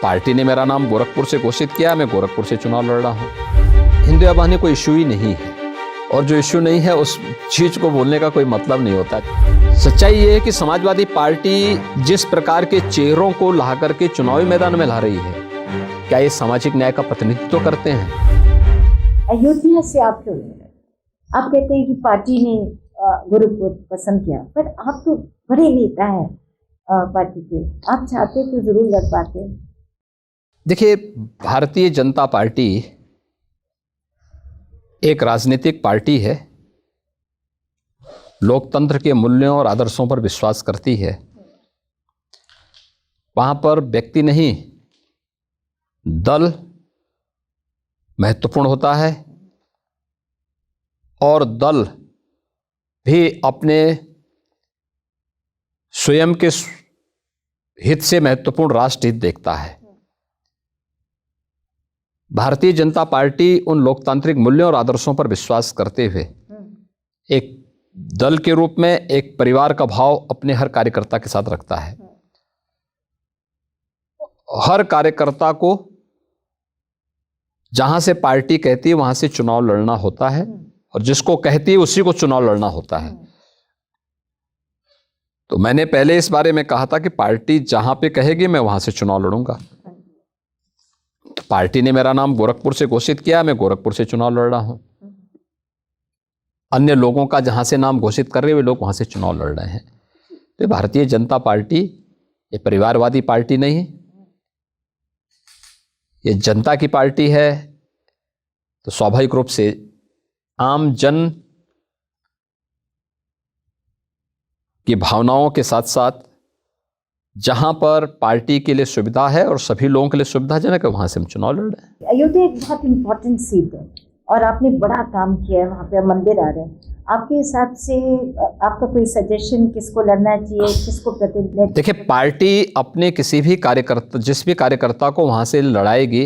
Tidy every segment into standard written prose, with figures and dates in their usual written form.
Party ने मेरा नाम गोरखपुर से घोषित किया, मैं गोरखपुर से चुनाव लड़ रहा हूँ। हिंदू बहाने कोई इशू ही नहीं है, और जो इशू नहीं है उस चीज को बोलने का कोई मतलब नहीं होता। सच्चाई ये है कि समाजवादी पार्टी जिस प्रकार के चेहरों को ला करके चुनावी मैदान में ला रही है, क्या ये सामाजिक न्याय का प्रतिनिधित्व करते हैं? अयोध्या से आप क्यों लड़ रहे? आप कहते हैं कि पार्टी ने गोरखपुर पसंद किया, पर आप तो बड़े नेता हैं पार्टी के, आप चाहते तो जरूर लड़ पाते। देखिए, भारतीय जनता पार्टी एक राजनीतिक पार्टी है, लोकतंत्र के मूल्यों और आदर्शों पर विश्वास करती है। वहां पर व्यक्ति नहीं, दल महत्वपूर्ण होता है, और दल भी अपने स्वयं के हित से महत्वपूर्ण राष्ट्र हित देखता है। भारतीय जनता पार्टी उन लोकतांत्रिक मूल्यों और आदर्शों पर विश्वास करते हुए एक दल के रूप में एक परिवार का भाव अपने हर कार्यकर्ता के साथ रखता है। हर कार्यकर्ता को जहां से पार्टी कहती है वहां से चुनाव लड़ना होता है, और जिसको कहती है उसी को चुनाव लड़ना होता है। तो मैंने पहले इस बारे में कहा था कि पार्टी जहां पे कहेगी मैं वहां से चुनाव लड़ूंगा। तो पार्टी ने मेरा नाम गोरखपुर से घोषित किया, मैं गोरखपुर से चुनाव लड़ रहा हूं। अन्य लोगों का जहां से नाम घोषित कर रहे वे लोग वहां से चुनाव लड़ रहे हैं। तो भारतीय जनता पार्टी ये परिवारवादी पार्टी नहीं है, ये जनता की पार्टी है। तो स्वाभाविक रूप से आम जन की भावनाओं के साथ साथ जहां पर पार्टी के लिए सुविधा है और सभी लोगों के लिए सुविधाजनक है, वहां से हम चुनाव लड़ रहे हैं। अयोध्या एक बहुत इंपॉर्टेंट सीट है और आपने बड़ा काम किया है, वहाँ पे मंदिर आ रहे हैं। आपके हिसाब से आपका कोई सजेशन, किसको लड़ना चाहिए, किसको प्रतिनिधित्व? देखिए, पार्टी अपने किसी भी कार्यकर्ता, जिस भी कार्यकर्ता को वहां से लड़ाएगी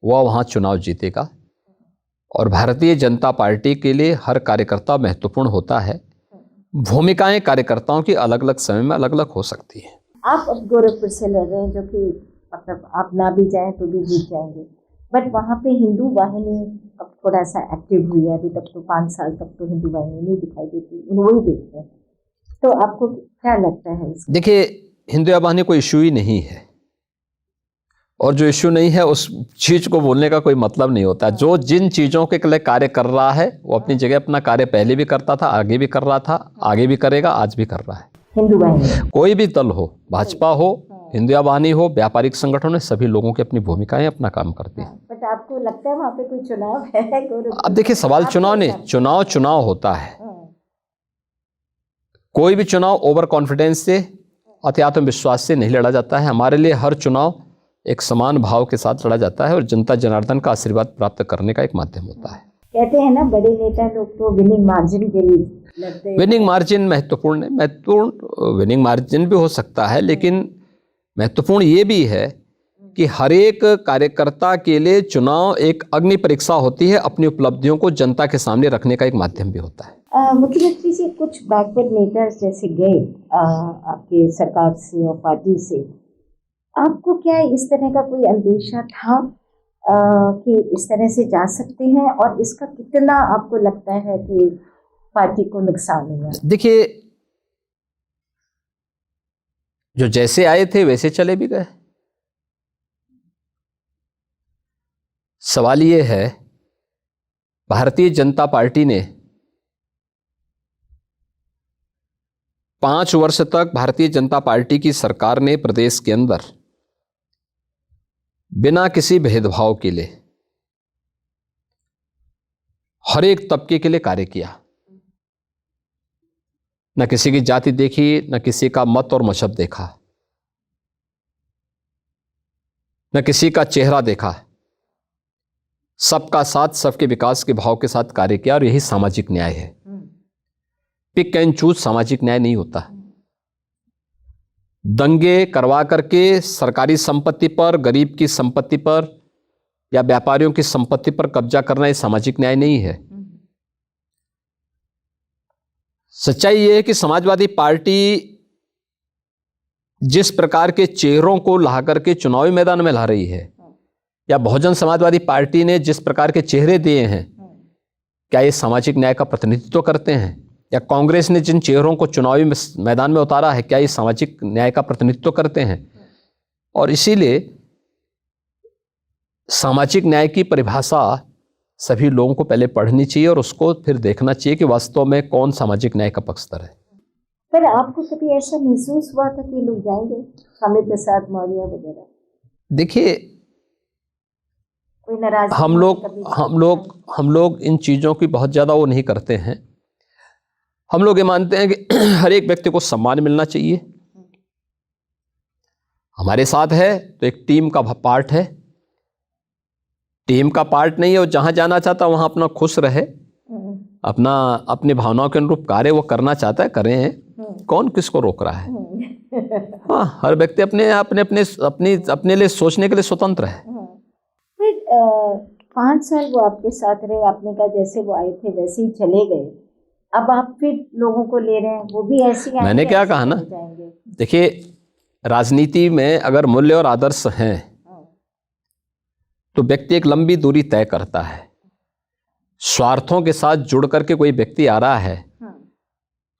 वह वहां चुनाव जीतेगा, और भारतीय जनता पार्टी के लिए हर कार्यकर्ता महत्वपूर्ण होता है। भूमिकाएं कार्यकर्ताओं की अलग अलग समय में अलग अलग हो सकती है। आप अब गोरखपुर से लड़ रहे हैं, जो कि मतलब आप ना भी जाएं तो भी जीत जाएंगे, बट वहाँ पे हिंदू वाहिनी अब थोड़ा सा एक्टिव हुई है। अभी तक तो 5 साल तक तो हिंदू वाहिनी नहीं दिखाई देती, वही देखते हैं। तो आपको क्या लगता है इसका? देखिए, हिंदू वाहिनी कोई इशू ही नहीं है, और जो इशू नहीं है उस चीज को बोलने का कोई मतलब नहीं होता। जो जिन चीजों के लिए कार्य कर रहा है वो अपनी जगह अपना कार्य पहले भी करता था, आगे भी कर रहा था, आगे भी करेगा, आज भी कर रहा है। हिंदू वाहिनी कोई भी दल हो, भाजपा हो, हिंदू वाहिनी हो, व्यापारिक संगठन है, सभी लोगों की अपनी भूमिकाएं अपना काम करती है। बट आपको लगता है वहाँ पे कोई चुनाव है गोरखपुर? अब देखिए, सवाल चुनाव नहीं, चुनाव होता है। कोई भी चुनाव ओवर कॉन्फिडेंस से, अति आत्मविश्वास से नहीं लड़ा जाता है। हमारे लिए हर चुनाव एक समान भाव के साथ लड़ा जाता है, और जनता जनार्दन का आशीर्वाद प्राप्त करने का एक माध्यम होता है। कहते हैं ना, बड़े नेता लोग तो विनिंग मार्जिन के लिए लड़ते हैं। विनिंग मार्जिन महत्वपूर्ण है, महत्वपूर्ण विनिंग मार्जिन भी हो सकता है, लेकिन महत्वपूर्ण ये भी है कि हर एक कार्यकर्ता के लिए चुनाव एक अग्नि परीक्षा होती है, अपनी उपलब्धियों को जनता के सामने रखने का एक माध्यम भी होता है। मुख्यमंत्री जी कुछ बैकवर्ड नेता जैसे गए आपके सरकार से और पार्टी से, आपको क्या इस तरह का कोई अंदेशा था कि इस तरह से जा सकते हैं, और इसका कितना आपको लगता है कि पार्टी को नुकसान हुआ? देखिए, जो जैसे आए थे वैसे चले भी गए। सवाल ये है, भारतीय जनता पार्टी ने 5 वर्ष तक भारतीय जनता पार्टी की सरकार ने प्रदेश के अंदर बिना किसी भेदभाव के लिए हर एक तबके के लिए कार्य किया। न किसी की जाति देखी, न किसी का मत और मजहब देखा, न किसी का चेहरा देखा। सबका साथ, सबके विकास के भाव के साथ कार्य किया, और यही सामाजिक न्याय है। पिक एंड चूज सामाजिक न्याय नहीं होता। दंगे करवा करके सरकारी संपत्ति पर, गरीब की संपत्ति पर या व्यापारियों की संपत्ति पर कब्जा करना ये सामाजिक न्याय नहीं है। सच्चाई ये है कि समाजवादी पार्टी जिस प्रकार के चेहरों को ला करके चुनावी मैदान में ला रही है, या बहुजन समाजवादी पार्टी ने जिस प्रकार के चेहरे दिए हैं, क्या ये सामाजिक न्याय का प्रतिनिधित्व करते हैं? या कांग्रेस ने जिन चेहरों को चुनावी मैदान में उतारा है, क्या ये सामाजिक न्याय का प्रतिनिधित्व करते हैं? और इसीलिए सामाजिक न्याय की परिभाषा सभी लोगों को पहले पढ़नी चाहिए और उसको फिर देखना चाहिए कि वास्तव में कौन सामाजिक न्याय का पक्षधर है। पर आपको कभी ऐसा महसूस हुआ था कि लोग जाएंगे, स्वामी प्रसाद मौर्य वगैरह? देखिए, कोई नाराजगी हम लोग इन चीज़ों की बहुत ज़्यादा वो नहीं करते हैं। हम लोग ये मानते हैं कि हर एक व्यक्ति को सम्मान मिलना चाहिए। हमारे साथ है तो एक टीम का पार्ट है, टीम का पार्ट नहीं है, वो जहाँ जाना चाहता है वहाँ अपना खुश रहे, अपना अपनी भावनाओं के अनुरूप कार्य वो करना चाहता है, करें, कौन किसको रोक रहा है। हाँ, हर व्यक्ति अपने लिए सोचने के लिए स्वतंत्र है। फिर 5 साल वो आपके साथ रहे, आपने कहा जैसे वो आए थे वैसे ही चले गए, अब आप फिर लोगों को ले रहे हैं, वो भी ऐसे ही मैंने क्या कहा ना, देखिए, राजनीति में अगर मूल्य और आदर्श हैं तो व्यक्ति एक लंबी दूरी तय करता है। स्वार्थों के साथ जुड़ करके कोई व्यक्ति आ रहा है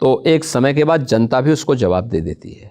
तो एक समय के बाद जनता भी उसको जवाब दे देती है।